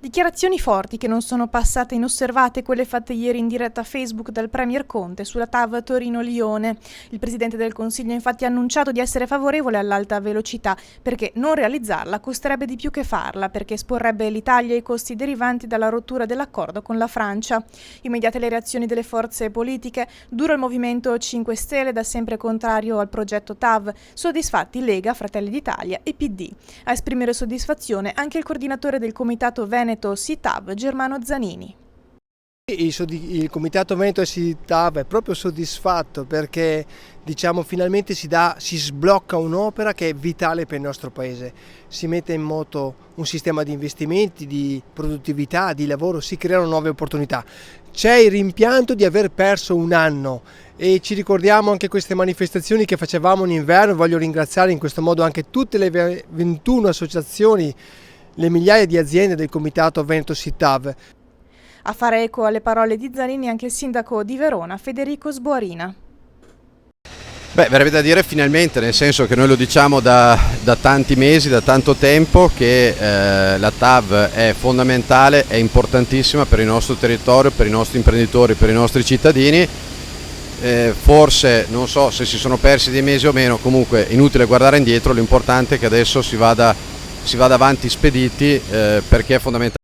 Dichiarazioni forti che non sono passate inosservate quelle fatte ieri in diretta a Facebook dal Premier Conte sulla TAV Torino-Lione. Il Presidente del Consiglio infatti ha annunciato di essere favorevole all'alta velocità perché non realizzarla costerebbe di più che farla, perché esporrebbe l'Italia ai costi derivanti dalla rottura dell'accordo con la Francia. Immediate le reazioni delle forze politiche, duro il Movimento 5 Stelle, da sempre contrario al progetto TAV, soddisfatti Lega, Fratelli d'Italia e PD. A esprimere soddisfazione anche il coordinatore del Comitato Veneto SITAV, Germano Zanini. Il Comitato Veneto SITAV è proprio soddisfatto perché finalmente si sblocca un'opera che è vitale per il nostro Paese. Si mette in moto un sistema di investimenti, di produttività, di lavoro, si creano nuove opportunità. C'è il rimpianto di aver perso un anno e ci ricordiamo anche queste manifestazioni che facevamo in inverno. Voglio ringraziare in questo modo anche tutte le 21 associazioni, le migliaia di aziende del Comitato Veneto SITAV. A fare eco alle parole di Zanini anche il sindaco di Verona, Federico Sbuarina. Verrebbe da dire finalmente, nel senso che noi lo diciamo da tanti mesi, da tanto tempo, che la TAV è fondamentale, è importantissima per il nostro territorio, per i nostri imprenditori, per i nostri cittadini. Forse non so se si sono persi dei mesi o meno, comunque inutile guardare indietro, l'importante è che adesso si vada avanti spediti perché è fondamentale.